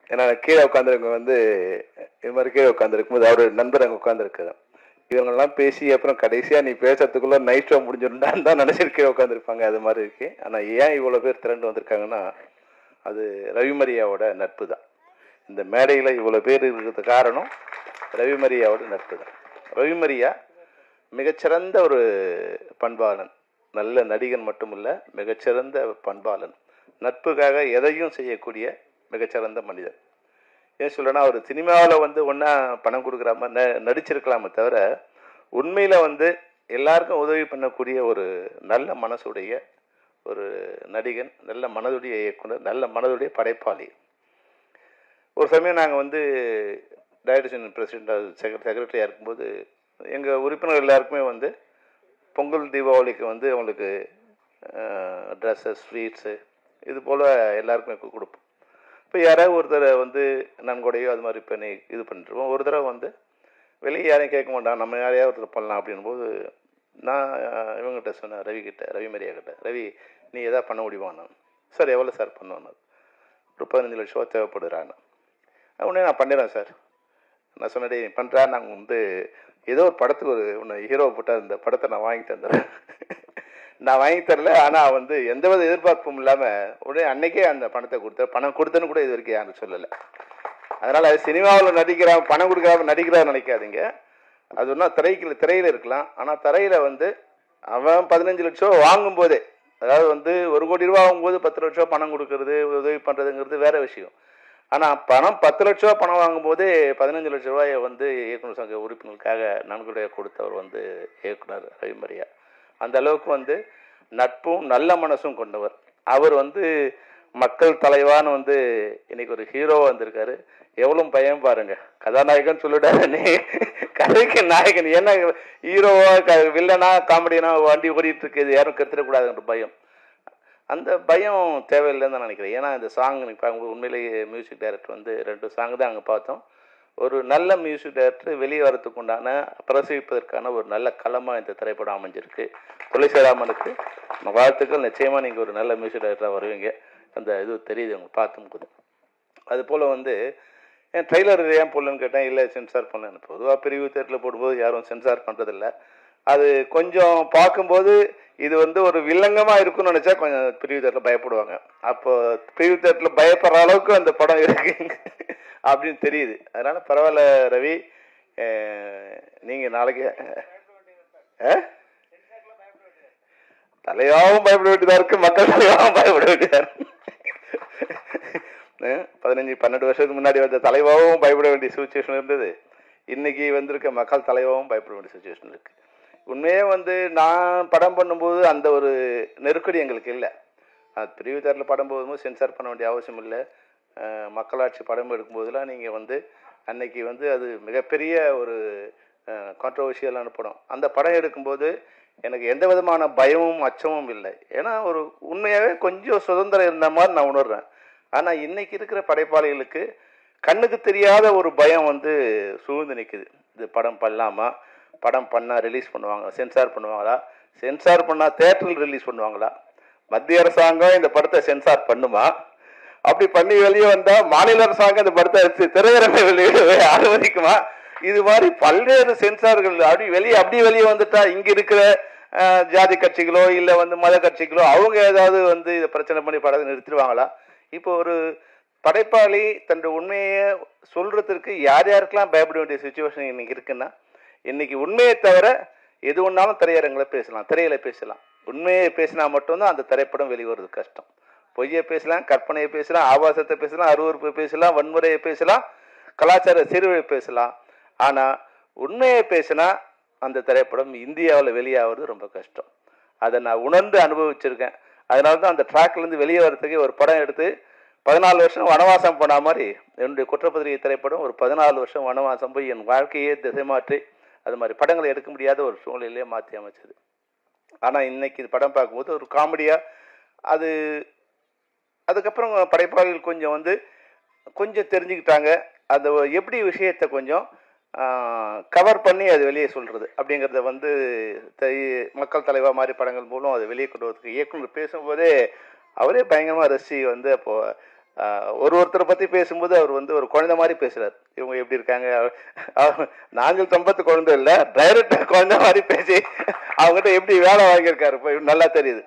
ஏன்னா கீழே உட்காந்துருக்க வந்து இது மாதிரி கீழே உட்காந்துருக்கும்போது அவரோட நண்பர் அங்கே உட்காந்துருக்காரு. இவங்கெல்லாம் பேசி அப்புறம் கடைசியாக நீ பேசுறதுக்குள்ள நைட் ஷோ முடிஞ்சிருந்தான்னு தான் நினைச்சிட்டு கீழே உட்காந்துருப்பாங்க. அது மாதிரி இருக்கு. ஆனால் ஏன் இவ்வளோ பேர் திரண்டு வந்திருக்காங்கன்னா அது ரவிமரியாவோட நட்பு தான். இந்த மேடையில் இவ்வளோ பேர் இருக்கிறது காரணம் ரவிமரியாவோட நட்பு தான். ரவிமரியா மிகச்சிறந்த ஒரு பண்பாளன், நல்ல நடிகன் மட்டுமல்ல, மிகச்சிறந்த பண்பாளன், நட்புக்காக எதையும் செய்யக்கூடிய மிகச்சிறந்த மனிதன். ஏன் சொல்லனா, ஒரு சினிமாவில் வந்து ஒன்றா பணம் கொடுக்குற மாதிரி நடிச்சிருக்கலாமே தவிர உண்மையில் வந்து எல்லாருக்கும் உதவி பண்ணக்கூடிய ஒரு நல்ல மனசுடைய ஒரு நடிகன், நல்ல மனதுடைய இயக்குனர், நல்ல மனதுடைய படைப்பாளி. ஒரு சமயம் நாங்கள் வந்து டைரக்ஷன் பிரசிடென்ட் செக்ரட்டரியாக இருக்கும்போது எங்கள் உறுப்பினர் எல்லாருக்குமே வந்து பொங்கல் தீபாவளிக்கு வந்து அவங்களுக்கு ட்ரெஸ்ஸஸ், ஸ்வீட்ஸு இது போல் எல்லாருக்குமே கொடுப்போம். இப்போ யாராவது ஒருத்தர் வந்து நன்கொடையோ அது மாதிரி பண்ணி இது பண்ணிட்டுருவோம். ஒரு தடவை வந்து வெளியே யாரையும் கேட்க மாட்டான், நம்ம யாரையாவது ஒருத்தர் பண்ணலாம் அப்படின்போது நான் இவங்ககிட்ட சொன்னேன், ரவிமரியா கிட்ட, ரவி நீ எதாவது பண்ண முடியுமாண்ணா? சார் எவ்வளோ சார் பண்ணுவேன்? ஒரு 15 லட்ச ரூபா தேவைப்படுறான்னு. உடனே நான் பண்ணிடுறேன் சார். நான் சொன்னேன், நீ பண்ணுறா, நாங்கள் வந்து ஏதோ ஒரு படத்துக்கு ஒரு ஒன்று ஹீரோவை போட்டால் இந்த படத்தை நான் வாங்கி தந்துடுறேன். நான் வாங்கி தரல, ஆனால் வந்து எந்த வித எதிர்பார்ப்பும் இல்லாமல் உடனே அன்னைக்கே அந்த பணத்தை கொடுத்தேன். பணம் கொடுத்தேன்னு கூட இது வரைக்கும் யாரும் சொல்லலை. அதனால் சினிமாவில் நடிக்கிறான், பணம் கொடுக்குறாம நடிக்கிறான்னு நினைக்காதீங்க. அது ஒன்றா திரையில் இருக்கலாம். ஆனால் திரையில் வந்து அவன் 15 லட்ச ரூபா வாங்கும்போதே, அதாவது வந்து 1 கோடி ரூபா வாங்கும்போது 10 லட்ச ரூபா பணம் கொடுக்கறது, உதவி பண்ணுறதுங்கிறது வேற விஷயம். ஆனால் பணம் 10 லட்ச ரூபா பணம் வாங்கும்போதே 15 லட்ச ரூபாயை வந்து இயக்குனர் சங்க உறுப்பினருக்காக நன்கொடையை கொடுத்தவர் வந்து இயக்குனர் ரவிமரியா. அந்த அளவுக்கு வந்து நட்பும் நல்ல மனசும் கொண்டவர். அவர் வந்து மக்கள் தலைவான்னு வந்து இன்னைக்கு ஒரு ஹீரோவா வந்திருக்காரு. எவ்வளவு பயம் பாருங்க. கதாநாயகன் சொல்லிட்டாரு, நீ கதைக்கு நாயகன். என்ன ஹீரோவா வில்லனா காமெடினா வண்டி ஓடிட்டு இருக்குது, யாரும் கெடுத்துடக்கூடாதுன்ற பயம். அந்த பயம் தேவையில்லைன்னு தான் நினைக்கிறேன். ஏன்னா இந்த சாங் பார்க்கும்போது உண்மையிலேயே மியூசிக் டைரக்டர் வந்து 2 சாங் தான் அங்கே பார்த்தோம். ஒரு நல்ல மியூசிக் டைரக்டர் வெளியே வரத்துக்கு உண்டான பிரசவிப்பதற்கான ஒரு நல்ல களமாக இந்த திரைப்படம் அமைஞ்சிருக்கு. துளசிராமனுக்கு வாழ்த்துக்கள். நிச்சயமாக நீங்கள் ஒரு நல்ல மியூசிக் டைரக்டராக வருவீங்க. அந்த இது தெரியுது அவங்க பார்த்தும்போது. அது போல் வந்து என் ட்ரெய்லர் ஏன் போடலன்னு கேட்டேன். இல்லை சென்சார் பண்ணேன். பொதுவாக பிரிவு தேட்டரில் போடும்போது யாரும் சென்சார் பண்ணுறதில்ல. அது கொஞ்சம் பார்க்கும்போது இது வந்து ஒரு வில்லங்கமாக இருக்குன்னு நினச்சா கொஞ்சம் பிரிவு தேட்டரில் பயப்படுவாங்க. அப்போ பிரிவு தேட்டரில் பயப்படுற அளவுக்கு அந்த படம் இருக்கு அப்படின்னு தெரியுது. அதனால பரவாயில்ல ரவி, நீங்கள் நாளைக்கு தலையாவும் பயப்பட வேண்டியதாக இருக்கு, மக்கள் தலையாவும் பயப்பட வேண்டியதா இருக்கு. 15-12 வருஷத்துக்கு முன்னாடி வந்த தலைவாவும் பயப்பட வேண்டிய சுச்சுவேஷன் இருந்தது. இன்னைக்கு வந்திருக்க மக்கள் தலைவாவும் பயப்பட வேண்டிய சுச்சுவேஷன் இருக்கு. உண்மையே வந்து நான் படம் பண்ணும்போது அந்த ஒரு நெருக்கடி எங்களுக்கு இல்லை. பிரிவு தேட்டரில் படம் போகும்போது சென்சார் பண்ண வேண்டிய அவசியம் இல்லை. மக்களாட்சி படம் எடுக்கும்போதெல்லாம் நீங்கள் வந்து அன்னைக்கு வந்து அது மிகப்பெரிய ஒரு கான்ட்ரவர்ஷியலான படம். அந்த படம் எடுக்கும்போது எனக்கு எந்த விதமான பயமும் அச்சமும் இல்லை. ஏன்னா ஒரு உண்மையாகவே கொஞ்சம் சுதந்திரம் இருந்த மாதிரி நான் உணர்றேன். ஆனால் இன்னைக்கு இருக்கிற படைப்பாளிகளுக்கு கண்ணுக்கு தெரியாத ஒரு பயம் வந்து சூழ்ந்து நிற்குது. இது படம் பண்ணலாமா, படம் பண்ணால் ரிலீஸ் பண்ணுவாங்க, சென்சார் பண்ணுவாங்களா, சென்சார் பண்ணால் தேட்டரில் ரிலீஸ் பண்ணுவாங்களா, மத்திய அரசாங்கம் இந்த படத்தை சென்சார் பண்ணுமா, அப்படி பண்ணி வெளியே வந்தால் மாநில அரசாங்கம் இந்த படத்தை திரையரங்க வெளியிடவே அனுமதிக்குமா, இது மாதிரி பல்வேறு சென்சார்கள் அப்படி வெளியே வந்துட்டா இங்கே இருக்கிற ஜாதி கட்சிகளோ இல்லை வந்து மத கட்சிகளோ அவங்க ஏதாவது வந்து இதை பிரச்சனை பண்ணி படத்தை நிறுத்திடுவாங்களா? இப்போ ஒரு படைப்பாளி தன்னுடைய உண்மையை சொல்றதுக்கு யார் யாருக்கெல்லாம் பயப்பட வேண்டிய சுச்சுவேஷன் இன்னைக்கு இருக்குன்னா, இன்னைக்கு உண்மையை தவிர எது ஒன்றாலும் திரையரங்களை பேசலாம், திரையில பேசலாம். உண்மையை பேசினா மட்டும்தான் அந்த திரைப்படம் வெளிவருவது கஷ்டம். பொய்யை பேசலாம், கற்பனையை பேசலாம், ஆபாசத்தை பேசலாம், அருவறுப்பை பேசலாம், வன்முறையை பேசலாம், கலாச்சார சீர்வை பேசலாம். ஆனால் உண்மையை பேசினா அந்த திரைப்படம் இந்தியாவில் வெளியாகிறது ரொம்ப கஷ்டம். அதை நான் உணர்ந்து அனுபவிச்சிருக்கேன். அதனால தான் அந்த ட்ராக்லேருந்து வெளியே வரத்துக்கு ஒரு படம் எடுத்து 14 வருஷம் வனவாசம் போன மாதிரி என்னுடைய குற்றப்பத்திரிகை திரைப்படம் ஒரு 14 வருஷம் வனவாசம் போய் என் வாழ்க்கையே திசை மாற்றி அது மாதிரி படங்களை எடுக்க முடியாத ஒரு சூழ்நிலையிலே மாற்றி அமைச்சது. ஆனால் இன்னைக்கு இது படம் பார்க்கும்போது ஒரு காமெடியாக அது அதுக்கப்புறம் படைப்பாளிகள் கொஞ்சம் வந்து கொஞ்சம் தெரிஞ்சுக்கிட்டாங்க. அந்த எப்படி விஷயத்தை கொஞ்சம் கவர் பண்ணி அது வெளியே சொல்கிறது அப்படிங்கிறத வந்து மக்கள் தலைவா மாதிரி படங்கள் மூலம் அதை வெளியே கொண்டு வரதுக்கு இயக்குனர் பேசும்போதே அவரே பயங்கரமாக ரசி வந்து அப்போது ஒருத்தரை பற்றி பேசும்போது அவர் வந்து ஒரு குழந்தை மாதிரி பேசுகிறார். இவங்க எப்படி இருக்காங்க, நாங்கள் சம்பத்து குழந்தை இல்லை, டைரக்டர் குழந்தை மாதிரி பேசி அவங்ககிட்ட எப்படி வேலை வாங்கியிருக்காரு இப்போ நல்லா தெரியுது.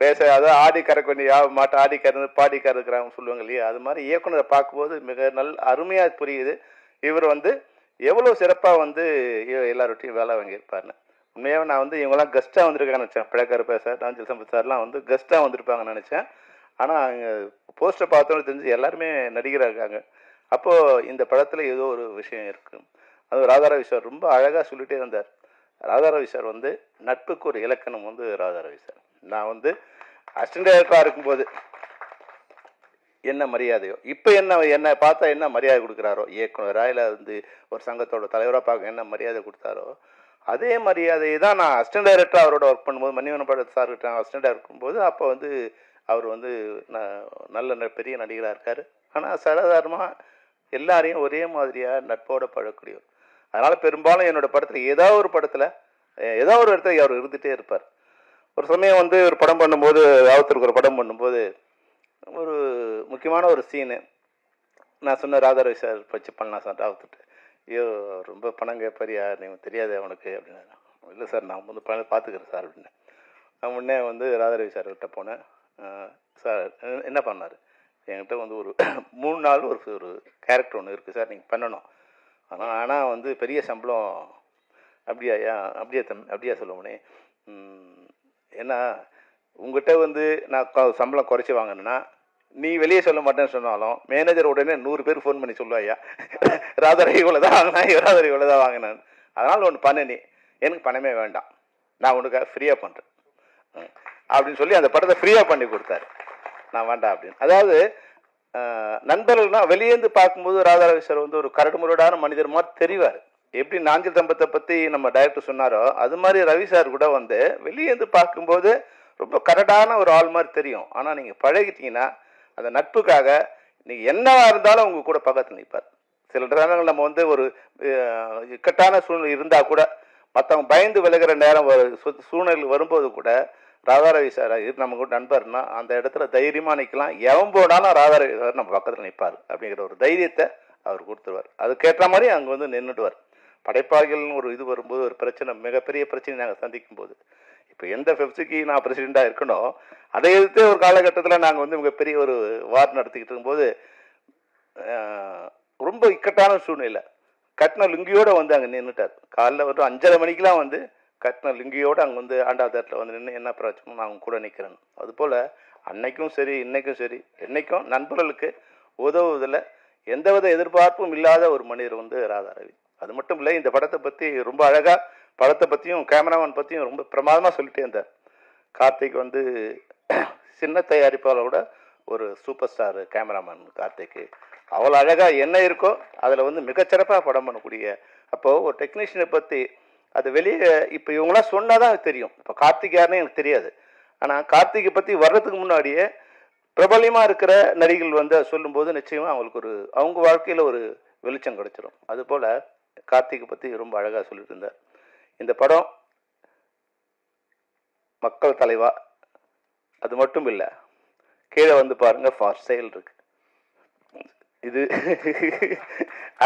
பேச அதாவது ஆடி கறக்கொண்டி மாட்டை ஆடி கறந்து பாடி கறக்குறாங்கன்னு சொல்லுவாங்க இல்லையா, அது மாதிரி இயக்குனரை பார்க்கும்போது மிக அருமையாக புரியுது இவர் வந்து எவ்வளோ சிறப்பாக வந்து எல்லார்ட்டையும் வேலை வாங்கியிருப்பாருன்னு. உண்மையாக நான் வந்து இவங்கெல்லாம் கெஸ்ட்டாக வந்திருக்காங்கன்னு நினச்சேன். பிழைக்காரப்பா சார், நாஞ்சில் சம்பத் சார்லாம் வந்து கெஸ்ட்டாக வந்திருப்பாங்கன்னு நினச்சேன். ஆனால் அங்கே போஸ்டர் பார்த்தோன்னு தெரிஞ்சு எல்லாருமே நடிகராக இருக்காங்க. அப்போது இந்த படத்தில் ஏதோ ஒரு விஷயம் இருக்குது. அது ராதாரவி சார் ரொம்ப அழகாக சொல்லிகிட்டே இருந்தார். ராதாரவி சார் வந்து நட்புக்கு ஒரு இலக்கணம் வந்து ராதாரவி சார். நான் வந்து அசிஸ்டன்ட் டைரக்டராக இருக்கும்போது என்ன மரியாதையோ, இப்போ என்ன பார்த்தா என்ன மரியாதை கொடுக்குறாரோ, இயக்குனராக இல்லை வந்து ஒரு சங்கத்தோட தலைவராக பார்க்க என்ன மரியாதை கொடுத்தாரோ, அதே மரியாதையை தான் நான் அசிஸ்டன்ட் டைரக்டராக அவரோட ஒர்க் பண்ணும்போது, மணிவண்ண பட சார்கிட்ட அசிஸ்டன்ட் டைரக்டர் இருக்கும்போது, அப்போ வந்து அவர் வந்து நல்ல பெரிய நடிகராக இருக்கார். ஆனால் சாதாரணமாக எல்லாரையும் ஒரே மாதிரியாக நட்போட பழக்கூடியவர். அதனால் பெரும்பாலும் என்னோடய படத்தில் ஏதோ ஒரு இடத்துல அவர் இருந்துகிட்டே இருப்பார். ஒரு சமயம் வந்து ஒரு படம் பண்ணும்போது, ராவத்தருக்கு ஒரு படம் பண்ணும்போது ஒரு முக்கியமான ஒரு சீனு நான் சொன்ன ராதாரவி சார் வச்சு பண்ணலாம் சார். ராவத்துட்டு ஐயோ ரொம்ப பணம் கேட்பாரியா, நீங்கள் தெரியாது அவனுக்கு அப்படின்னு. இல்லை சார் நான் வந்து பார்த்துக்கிறேன் சார் அப்படின்னு. நான் முன்னே வந்து ராதாரவி சார் கிட்ட போனேன். சார் என்ன பண்ணார், என்கிட்ட வந்து ஒரு 3 நாள் ஒரு கேரக்டர் ஒன்று இருக்குது சார், நீங்கள் பண்ணணும். ஆனால் வந்து பெரிய சம்பளம். அப்படியா அப்படியா சொல்லுவோனே, ஏன்னா உங்கள்கிட்ட வந்து நான் சம்பளம் குறைச்சி வாங்கினேன்னா நீ வெளியே சொல்ல மாட்டேன்னு சொன்னாலும் மேனேஜர் உடனே 100 பேர் ஃபோன் பண்ணி சொல்லுவாயா, ராதாரவி இவ்வளோ தான் வாங்கினா, ராதாரவி இவ்வளோ தான் வாங்கினேன். அதனால் ஒன்று பண்ண, நீ எனக்கு பணமே வேண்டாம், நான் உனக்கு ஃப்ரீயாக பண்ணுறேன் அப்படின்னு சொல்லி அந்த படத்தை ஃப்ரீயாக பண்ணி கொடுத்தாரு. நான் வேண்டாம் அப்படின்னு. அதாவது நண்பர்கள்னா வெளியேந்து பார்க்கும்போது ராதாரவி சார் வந்து ஒரு கரடுமுரடான மனிதர் மாதிரி தெரிவார். எப்படி நாஞ்சில் சம்பத்தை பற்றி நம்ம டைரக்டர் சொன்னாரோ அது மாதிரி ரவி சார் கூட வந்து வெளியேந்து பார்க்கும்போது ரொம்ப கரடான ஒரு ஆள் மாதிரி தெரியும். ஆனால் நீங்கள் பழகிட்டீங்கன்னா அந்த நட்புக்காக நீங்கள் என்னவா இருந்தாலும் உங்க கூட பக்கத்தில் நிற்பார். சில நேரங்கள் நம்ம வந்து ஒரு இக்கட்டான சூழ்நிலை இருந்தால் கூட மற்றவங்க பயந்து விலகிற நேரம் சூழ்நிலை வரும்போது கூட ராதாரவி சார் நம்ம கூட நண்பர்னா அந்த இடத்துல தைரியமாக நிற்கலாம். எவன் போனாலும் ராதாரவி சார் நம்ம பக்கத்தில் நிற்பார் அப்படிங்கிற ஒரு தைரியத்தை அவர் கொடுத்துருவார். அதுக்கேற்ற மாதிரி அங்கே வந்து நின்றுடுவார். படைப்பாளிகள்னு ஒரு இது வரும்போது ஒரு பிரச்சனை, மிகப்பெரிய பிரச்சனை நாங்கள் சந்திக்கும் போது, இப்போ எந்த ஃபெப்சிக்கு நான் பிரசிடெண்ட்டாக இருக்கணும், அதை எதிர்த்து ஒரு காலகட்டத்தில் நாங்கள் வந்து மிகப்பெரிய ஒரு வார் நடத்திக்கிட்டு இருக்கும்போது ரொம்ப இக்கட்டான சூழ்நிலை கட்டின லுங்கியோடு வந்து அங்கே நின்றுட்டார். காலைல வந்து 5:30 மணிக்கெலாம் வந்து கட்டின லுங்கியோடு அங்கே வந்து ஆண்டாவதத்தில் வந்து நின்று என்ன பிரச்சனை நான் அவங்க கூட நிற்கிறேன். அதுபோல் அன்னைக்கும் சரி இன்னைக்கும் சரி என்னைக்கும் நண்பர்களுக்கு உதவுவதில் எந்தவித எதிர்பார்ப்பும் இல்லாத ஒரு மனிதர் வந்து ராதாரவி. அது மட்டும் இல்லை, இந்த படத்தை பற்றி ரொம்ப அழகாக படத்தை பற்றியும் கேமராமேன் பற்றியும் ரொம்ப பிரமாதமாக சொல்லிட்டே இருந்தார். கார்த்திக் வந்து சின்ன தயாரிப்பாளரோட ஒரு சூப்பர் ஸ்டார் கேமராமேன் கார்த்திக்கு. அவ்வளோ அழகாக என்ன இருக்கோ அதில் வந்து மிகச்சிறப்பாக படம் பண்ணக்கூடிய. அப்போது ஒரு டெக்னீஷியனை பற்றி அது வெளியே இப்போ இவங்களாம் சொன்னால் தான் தெரியும். இப்போ கார்த்திக் யாருன்னு எனக்கு தெரியாது. ஆனால் கார்த்திகை பற்றி வர்றதுக்கு முன்னாடியே பிரபலியமாக இருக்கிற நடிகர்கள் வந்து சொல்லும்போது நிச்சயமாக அவங்களுக்கு அவங்க வாழ்க்கையில் ஒரு வெளிச்சம் கிடைச்சிடும். அதுபோல் கார்த்திகை பற்றி ரொம்ப அழகாக சொல்லிட்டு இருந்தார். இந்த படம் மக்கள் தலைவா, அது மட்டும் இல்லை, கீழே வந்து பாருங்க ஃபார் சேல் இருக்கு. இது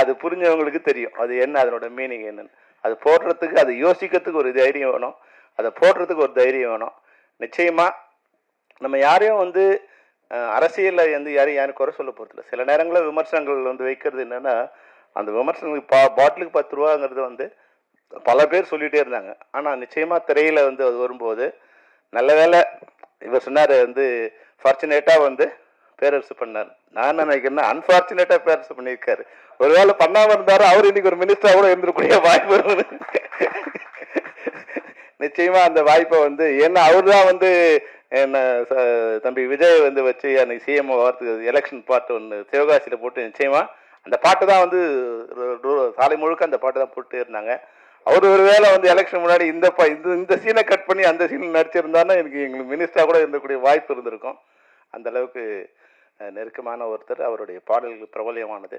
அது புரிஞ்சவங்களுக்கு தெரியும் அது என்ன, அதனோட மீனிங் என்னன்னு. அது போடுறதுக்கு, அது யோசிக்கிறதுக்கு ஒரு தைரியம் வேணும், அதை போடுறதுக்கு ஒரு தைரியம் வேணும். நிச்சயமா நம்ம யாரையும் வந்து அரசியலில் வந்து யாரும் குறை சொல்ல போகிறதில்ல. சில நேரங்களில் விமர்சனங்கள் வந்து வைக்கிறது என்னன்னா, அந்த விமர்சனங்களுக்கு பாட்டிலுக்கு 10 ரூபாங்கிறது வந்து பல பேர் சொல்லிகிட்டே இருந்தாங்க. ஆனால் நிச்சயமாக திரையில் வந்து அது வரும்போது நல்ல வேலை இவர் சொன்னார் வந்து ஃபார்ச்சுனேட்டாக வந்து பேரரசு பண்ணார். நான் என்ன நினைக்கிறேன்னா அன்பார்ச்சுனேட்டாக பேரரசு பண்ணியிருக்காரு. ஒருவேளை பண்ணாமல் இருந்தாரு அவர் இன்னைக்கு ஒரு மினிஸ்டராக கூட இருந்திருக்கூடிய வாய்ப்பு நிச்சயமா அந்த வாய்ப்பை வந்து, ஏன்னா அவர் தான் வந்து என்ன தம்பி விஜய் வந்து வச்சு அன்னைக்கு சிஎம் வரத்துக்கு எலெக்ஷன் பாட்டு ஒன்று சிவகாசியில் போட்டு நிச்சயமா அந்த பாட்டு தான் வந்து சாலை முழுக்க அந்த பாட்டு தான் போட்டு இருந்தாங்க. அவர் ஒரு வேளை வந்து எலெக்ஷன் முன்னாடி இந்த சீனை கட் பண்ணி அந்த சீனில் நடிச்சிருந்தாருன்னா எங்களுக்கு மினிஸ்டராக கூட இருந்தக்கூடிய வாய்ப்பு இருந்திருக்கும். அந்த அளவுக்கு நெருக்கமான ஒருத்தர். அவருடைய பாடல்கள் பிரபலியமானது.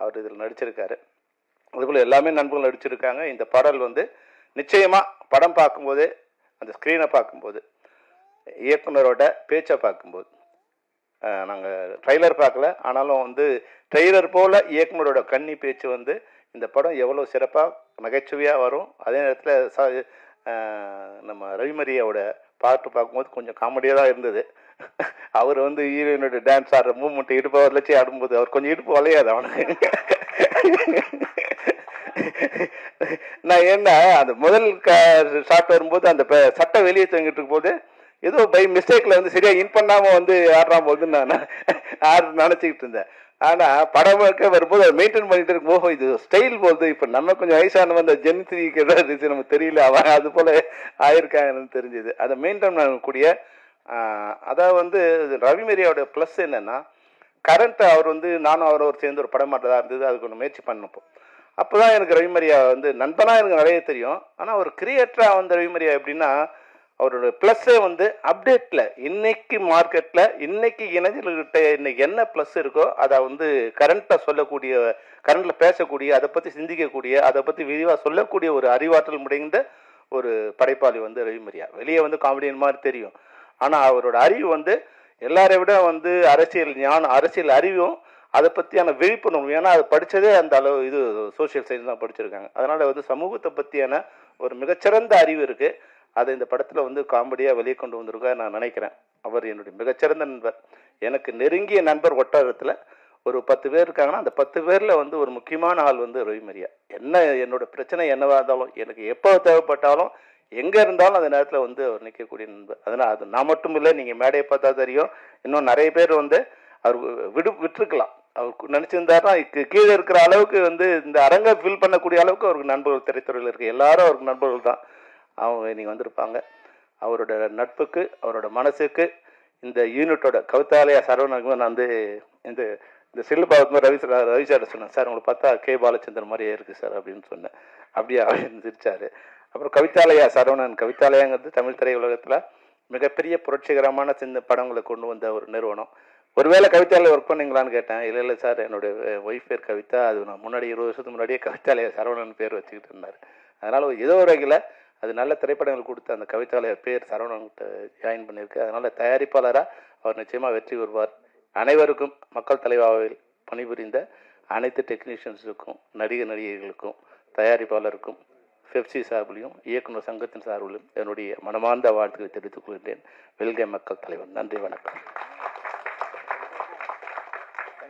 அவர் இதில் நடிச்சிருக்காரு. அதுபோல் எல்லாமே நண்பர்கள் நடிச்சிருக்காங்க. இந்த பாடல் வந்து நிச்சயமாக படம் பார்க்கும்போது, அந்த ஸ்க்ரீனை பார்க்கும்போது, இயக்குனரோட பேச்சை பார்க்கும்போது நாங்கள் ட்ரெய்லர் பார்க்கல, ஆனாலும் வந்து ட்ரெய்லர் போல் இயக்குனரோட கன்னி பேச்சு வந்து இந்த படம் எவ்வளோ சிறப்பாக நகைச்சுவையாக வரும். அதே நேரத்தில் நம்ம ரவிமரியாவோட பாட்டு பார்க்கும்போது கொஞ்சம் காமெடியாக தான் இருந்தது. அவர் வந்து ஹீரோயினோட டான்ஸ் ஆடுற மூவ்மெண்ட் இடுப்பை வளர்ச்சி ஆடும்போது அவர் கொஞ்சம் இடுப்பு வளையாது அவனுக்கு. நான் என்ன அந்த முதல் ஷாட் வரும்போது அந்த சட்டை வெளியே தூங்கிட்டு இருக்கும் போது ஏதோ பை மிஸ்டேக்ல வந்து சரியா இன் பண்ணாம வந்து ஆடுறான் போது நான் நினைச்சுக்கிட்டு இருந்தேன். ஆனா படம் வரும்போது அதை மெயின்டைன் பண்ணிட்டு இருக்கும். ஓஹோ, இது ஸ்டைல் போகுது. இப்ப நம்ம கொஞ்சம் வயசான அந்த ஜென்திக்கு ஏதாவது நமக்கு தெரியல, அவன் அது போல ஆயிருக்காங்கன்னு தெரிஞ்சது. அதை மெயின்டைன் பண்ணக்கூடிய அதாவது வந்து ரவிமரியாவோட பிளஸ் என்னன்னா, கரண்ட் அவர் வந்து நானும் அவரோட சேர்ந்து ஒரு படம் மாட்டதா இருந்தது. அதுக்கு ஒன்று முயற்சி பண்ணப்போ அப்போதான் எனக்கு ரவிமரியா வந்து நண்பனா எனக்கு நிறைய தெரியும். ஆனால் ஒரு கிரியேட்டரா வந்து ரவிமரியா எப்படின்னா, அவரோட பிளஸ்ஸே வந்து அப்டேட்ல இன்னைக்கு மார்க்கெட்ல இன்னைக்கு இளைஞர்கள்கிட்ட இன்னைக்கு என்ன பிளஸ் இருக்கோ அதை வந்து கரண்ட்ல சொல்லக்கூடிய, கரண்ட்ல பேசக்கூடிய, அதை பத்தி சிந்திக்கக்கூடிய, அதை பத்தி விரிவா சொல்லக்கூடிய ஒரு அறிவாற்றல் முடைந்த ஒரு படைப்பாளி வந்து ரவிமரியா. வெளியே வந்து காமெடியன் மாதிரி தெரியும், ஆனா அவரோட அறிவு வந்து எல்லாரை விட வந்து அரசியல் ஞானம், அரசியல் அறிவும் அதை பற்றியான விழிப்புணர்வு. ஏன்னா அது படித்ததே அந்த அளவு இது சோசியல் சயின்ஸ் தான் படிச்சிருக்காங்க. அதனால் வந்து சமூகத்தை பற்றியான ஒரு மிகச்சிறந்த அறிவு இருக்குது. அதை இந்த படத்தில் வந்து காமெடியாக வெளியே கொண்டு வந்திருக்கா நான் நினைக்கிறேன். அவர் என்னுடைய மிகச்சிறந்த நண்பர். எனக்கு நெருங்கிய நண்பர் வட்டாரத்தில் ஒரு 10 பேர் இருக்காங்கன்னா அந்த 10 பேரில் வந்து ஒரு முக்கியமான ஆள் வந்து ரவிமரியா. என்ன என்னோட பிரச்சனை என்னவா இருந்தாலும், எனக்கு எப்போ தேவைப்பட்டாலும், எங்கே இருந்தாலும் அந்த நேரத்தில் வந்து அவர் நிற்கக்கூடிய நண்பர். அதனால் அது நான் மட்டும் இல்லை, நீங்கள் மேடையை பார்த்தா தெரியும், இன்னும் நிறைய பேர் வந்து அவர் விட்டுருக்கலாம். அவர் நினைச்சிருந்தாருன்னா கீழே இருக்கிற அளவுக்கு வந்து இந்த அரங்கை ஃபில் பண்ணக்கூடிய அளவுக்கு அவருக்கு நண்பர்கள் திரைத்துறையில் இருக்கு. எல்லாரும் அவருக்கு நண்பர்கள் தான். அவங்க இன்னைக்கு வந்திருப்பாங்க. அவரோட நட்புக்கு, அவரோட மனசுக்கு, இந்த யூனிட்டோட கவிதாலயா சரவணனுக்கு நான் வந்து இந்த இந்த செல்லு பார்க்கும்போது ரவிசார் சொன்னேன், சார் உங்களை பார்த்தா கே பாலச்சந்திரன் மாதிரியே இருக்கு சார் அப்படின்னு சொன்னேன். அப்படியே அப்படின்னு சிரிச்சாரு. அப்புறம் கவிதாலயா சரவணன், கவிதாலயாங்கிறது தமிழ் திரையுலகத்தில் மிகப்பெரிய புரட்சிகரமான சின்ன படங்களை கொண்டு வந்த ஒரு நிறுவனம். ஒருவேளை கவிதாலயா ஒர்க் பண்ணீங்களான்னு கேட்டேன். இல்லை சார், என்னோட ஒய்ஃப் பேர் கவிதா, அது நான் முன்னாடி 20 வருஷத்துக்கு முன்னாடியே கவிதாலயா சரவணன் பேர் வச்சுக்கிட்டு இருந்தார். அதனால் ஏதோ ஒரு வகையில் அது நல்ல திரைப்படங்கள் கொடுத்து அந்த கவிதாலயா பேர் சரவணன்கிட்ட ஜாயின் பண்ணியிருக்கு. அதனால் தயாரிப்பாளராக அவர் நிச்சயமாக வெற்றி பெறுவார். அனைவருக்கும் மக்கள் தலைவாவில் பணிபுரிந்த அனைத்து டெக்னீஷியன்ஸுக்கும், நடிகர்களுக்கும், தயாரிப்பாளருக்கும், பெப்சி சார்பிலையும் இயக்குனர் சங்கத்தின் சார்பிலும் என்னுடைய மனமார்ந்த வாழ்த்துக்களை தெரிவித்துக் கொள்கிறேன். வெல்க மக்கள் தலைவர். நன்றி, வணக்கம்.